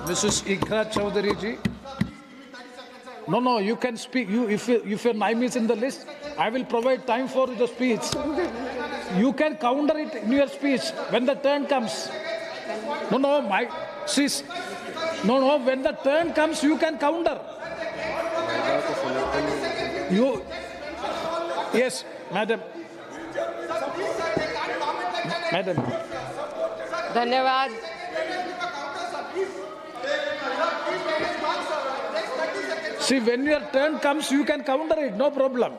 Mrs. Ikra Chaudhary ji. No, you can speak. If your name is in the list, I will provide time for the speech. You can counter it in your speech when the turn comes. No, when the turn comes, you can counter. Yes, madam. धन्यवाद। See, when your turn comes, you can counter it, no problem.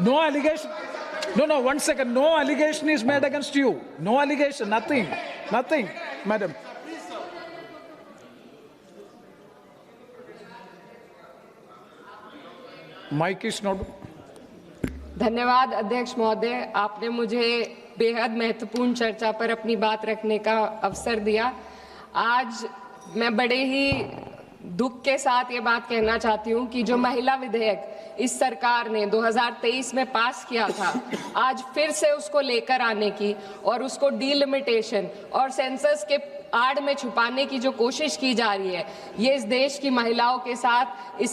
No allegation. No, 1 second. No allegation is made against you. No allegation, nothing, madam. Mic is not. धन्यवाद अध्यक्ष महोदय, आपने मुझे बेहद महत्वपूर्ण चर्चा पर अपनी बात रखने का अवसर दिया। आज मैं बड़े ही दुख के साथ ये बात कहना चाहती हूँ कि जो महिला विधेयक इस सरकार ने 2023 में पास किया था, आज फिर से उसको लेकर आने की और उसको डीलिमिटेशन और सेंसस के आड़ में छुपाने की जो कोशिश की जा रही है, ये इस देश की महिलाओं के साथ ये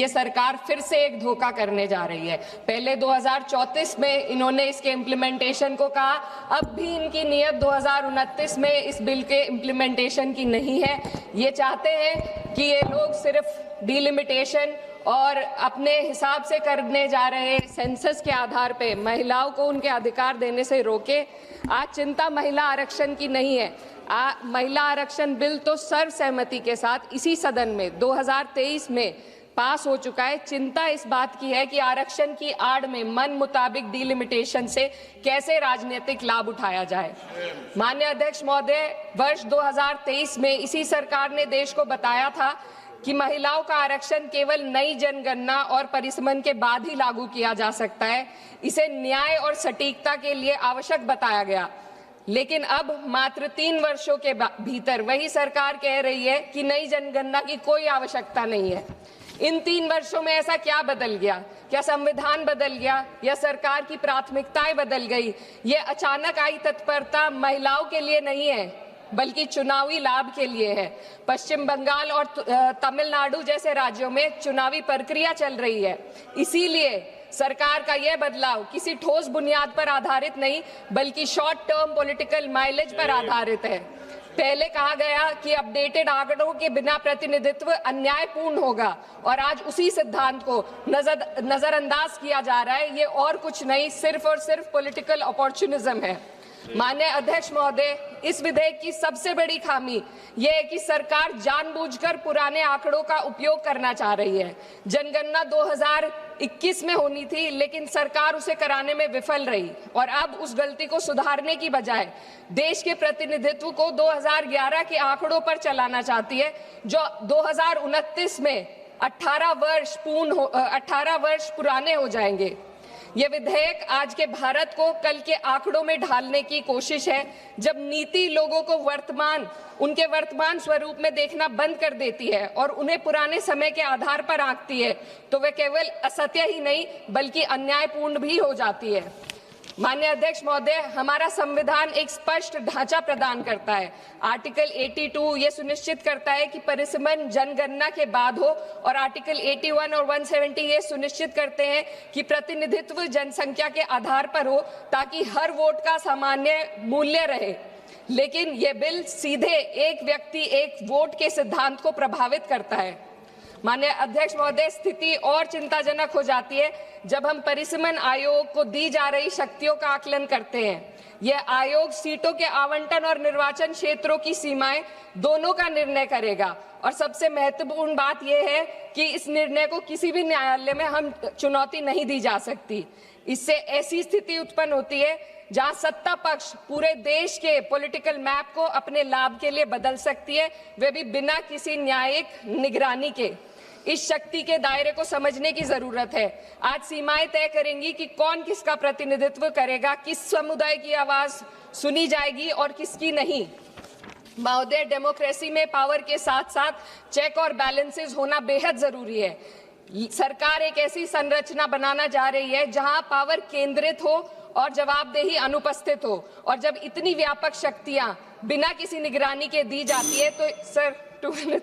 सरकार फिर से एक धोखा करने जा रही है। पहले 2034 में इन्होंने इसके इम्प्लीमेंटेशन को कहा, अब भी इनकी नीयत 2029 में इस बिल के इम्प्लीमेंटेशन की नहीं है। ये चाहते हैं कि ये लोग सिर्फ डीलिमिटेशन और अपने हिसाब से करने जा रहे सेंसस के आधार पे महिलाओं को उनके अधिकार देने से रोके। आज चिंता महिला आरक्षण की नहीं है। महिला आरक्षण बिल तो सर्वसहमति के साथ इसी सदन में 2023 में पास हो चुका है। चिंता इस बात की है कि आरक्षण की आड़ में मन मुताबिक डीलिमिटेशन से कैसे राजनीतिक लाभ उठाया जाए। माननीय अध्यक्ष महोदय, वर्ष 2023 में इसी सरकार ने देश को बताया था कि महिलाओं का आरक्षण केवल नई जनगणना और परिसीमन के बाद ही लागू किया जा सकता है। इसे न्याय और सटीकता के लिए आवश्यक बताया गया, लेकिन अब मात्र 3 वर्षों के भीतर वही सरकार कह रही है कि नई जनगणना की कोई आवश्यकता नहीं है। इन 3 वर्षों में ऐसा क्या बदल गया? क्या संविधान बदल गया या सरकार की प्राथमिकताएं बदल गई? ये अचानक आई तत्परता महिलाओं के लिए नहीं है, बल्कि चुनावी लाभ के लिए है। पश्चिम बंगाल और तमिलनाडु जैसे राज्यों में चुनावी प्रक्रिया चल रही है, इसीलिए सरकार का यह बदलाव किसी ठोस बुनियाद पर आधारित नहीं, बल्कि शॉर्ट टर्म पॉलिटिकल माइलेज पर आधारित है। पहले कहा गया कि अपडेटेड आंकड़ों के बिना प्रतिनिधित्व अन्यायपूर्ण होगा, और आज उसी सिद्धांत को नजरअंदाज किया जा रहा है। ये और कुछ नहीं, सिर्फ और सिर्फ पॉलिटिकल अपॉर्चुनिज्म है। माननीय अध्यक्ष महोदय, इस विधेयक की सबसे बड़ी खामी यह है कि सरकार जानबूझकर पुराने आंकड़ों का उपयोग करना चाह रही है। जनगणना 2021 में होनी थी, लेकिन सरकार उसे कराने में विफल रही और अब उस गलती को सुधारने की बजाय देश के प्रतिनिधित्व को 2011 के आंकड़ों पर चलाना चाहती है, जो 2029 में 18 वर्ष पुराने हो जाएंगे। ये विधेयक आज के भारत को कल के आंकड़ों में ढालने की कोशिश है। जब नीति लोगों को उनके वर्तमान स्वरूप में देखना बंद कर देती है और उन्हें पुराने समय के आधार पर आंकती है, तो वे केवल असत्य ही नहीं बल्कि अन्यायपूर्ण भी हो जाती है। माननीय अध्यक्ष महोदय, हमारा संविधान एक स्पष्ट ढांचा प्रदान करता है। आर्टिकल 82 ये सुनिश्चित करता है कि परिसीमन जनगणना के बाद हो, और आर्टिकल 81 और 170 ये सुनिश्चित करते हैं कि प्रतिनिधित्व जनसंख्या के आधार पर हो, ताकि हर वोट का सामान्य मूल्य रहे। लेकिन ये बिल सीधे एक व्यक्ति एक वोट के सिद्धांत को प्रभावित करता है। माननीय अध्यक्ष महोदय, स्थिति और चिंताजनक हो जाती है जब हम परिसीमन आयोग को दी जा रही शक्तियों का आकलन करते हैं। यह आयोग सीटों के आवंटन और निर्वाचन क्षेत्रों की सीमाएं दोनों का निर्णय करेगा, और सबसे महत्वपूर्ण बात यह है कि इस निर्णय को किसी भी न्यायालय में हम चुनौती नहीं दी जा सकती। इससे ऐसी स्थिति उत्पन्न होती है जहां सत्ता पक्ष पूरे देश के पॉलिटिकल मैप को अपने लाभ के लिए बदल सकती है, वे भी बिना किसी न्यायिक निगरानी के। इस शक्ति के दायरे को समझने की जरूरत है। आज सीमाएं तय करेंगी कि कौन किसका प्रतिनिधित्व करेगा, किस समुदाय की आवाज सुनी जाएगी और किसकी नहीं। महोदय, डेमोक्रेसी में पावर के साथ साथ चेक और बैलेंसेस होना बेहद जरूरी है। सरकार एक ऐसी संरचना बनाना जा रही है जहां पावर केंद्रित हो और जवाबदेही अनुपस्थित हो और जब इतनी व्यापक शक्तियां बिना किसी निगरानी के दी जाती है तो सर 2 मिनट,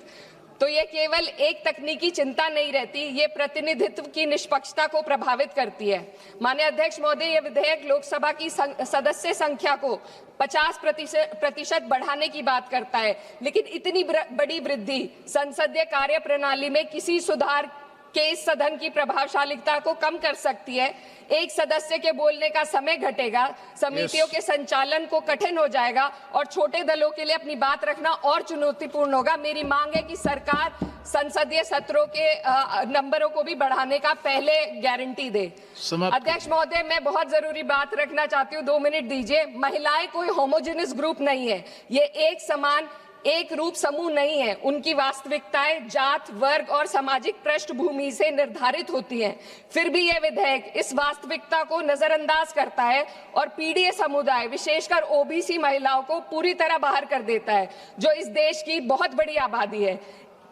तो ये केवल एक तकनीकी चिंता नहीं रहती, ये प्रतिनिधित्व की निष्पक्षता को प्रभावित करती है। माननीय अध्यक्ष महोदय, ये विधेयक लोकसभा की सदस्य संख्या को 50% बढ़ाने की बात करता है, लेकिन इतनी बड़ी वृद्धि संसदीय कार्य प्रणाली में किसी सुधार के इस सदन की प्रभावशालीता को कम कर सकती है। एक सदस्य के बोलने का समय घटेगा, समितियों के संचालन को कठिन हो जाएगा और छोटे दलों के लिए अपनी बात रखना और चुनौतीपूर्ण होगा। मेरी मांग है कि सरकार संसदीय सत्रों के नंबरों को भी बढ़ाने का पहले गारंटी दे। अध्यक्ष महोदय, मैं बहुत जरूरी बात रखना चाहती हूँ, 2 मिनट दीजिए। महिलाएं कोई होमोजेनियस ग्रुप नहीं है, ये एक समान एक रूप समूह नहीं है। उनकी वास्तविकताएं जात, वर्ग और सामाजिक पृष्ठभूमि से निर्धारित होती हैं। फिर भी यह विधेयक इस वास्तविकता को नजरअंदाज करता है और पीड़ित समुदाय, विशेषकर ओबीसी महिलाओं को पूरी तरह बाहर कर देता है, जो इस देश की बहुत बड़ी आबादी है।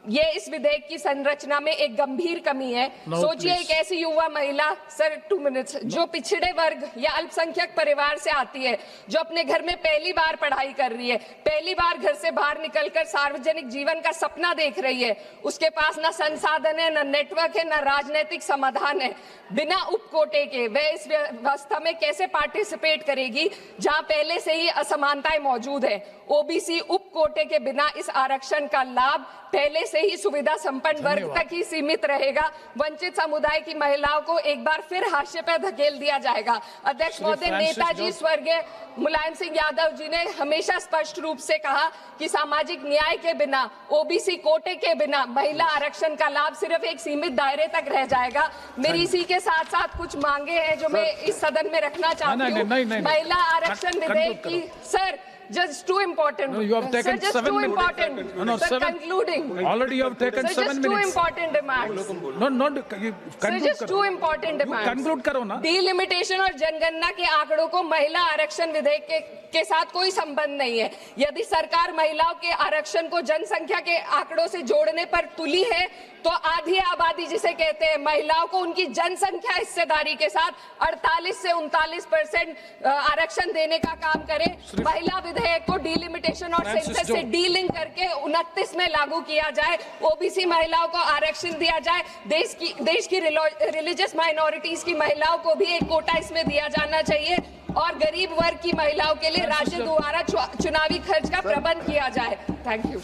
ये इस विधेयक की संरचना में एक गंभीर कमी है। सोचिए, एक ऐसी युवा महिला, सर 2 मिनट्स, जो पिछड़े वर्ग या अल्पसंख्यक परिवार से आती है, जो अपने घर में पहली बार पढ़ाई कर रही है, पहली बार घर से बाहर निकलकर सार्वजनिक जीवन का सपना देख रही है, उसके पास न संसाधन है, न नेटवर्क है, न राजनीतिक समाधान है। बिना उपकोटे के वह इस व्यवस्था में कैसे पार्टिसिपेट करेगी जहां पहले से ही असमानताएं मौजूद है। ओबीसी उपकोटे के बिना इस आरक्षण का लाभ पहले से ही सुविधा संपन्न वर्ग तक ही सीमित रहेगा। वंचित समुदाय की महिलाओं को एक बार फिर हाशिए पर धकेल दिया जाएगा। अध्यक्ष महोदय, नेताजी स्वर्गीय मुलायम सिंह यादव जी ने हमेशा स्पष्ट रूप से कहा कि सामाजिक न्याय के बिना, ओबीसी कोटे के बिना महिला आरक्षण का लाभ सिर्फ एक सीमित दायरे तक रह जाएगा। मेरी इसी के साथ साथ कुछ मांगे हैं जो मैं इस सदन में रखना चाहती हूँ। महिला आरक्षण विधेयक की, sir, just too important. No, you have taken sir, just 7 too minutes. important. No, sir, 7. concluding. Already you have taken sir, 7 just minutes. Too important demands. No, you Sir, conclude just करो. too important demands. You conclude करो ना. Delimitation और जनगणना के आंकड़ों को महिला आरक्षण विधेयक के साथ कोई संबंध नहीं है। यदि सरकार महिलाओं के आरक्षण को जनसंख्या के आंकड़ों से जोड़ने पर तुली है, तो आधी आबादी जिसे कहते हैं, महिलाओं को उनकी जनसंख्या हिस्सेदारी के साथ 48 से 39% आरक्षण देने का काम करे। महिला विधेयक को डिलिमिटेशन और सेंसस से डीलिंक करके 29 में लागू किया जाए। ओबीसी महिलाओं को आरक्षण दिया जाए। देश की रिलीजियस माइनॉरिटीज की महिलाओं को भी एक कोटा इसमें दिया जाना चाहिए और गरीब वर्ग की महिलाओं के लिए राज्य द्वारा चुनावी खर्च का प्रबंध किया जाए। Thank you.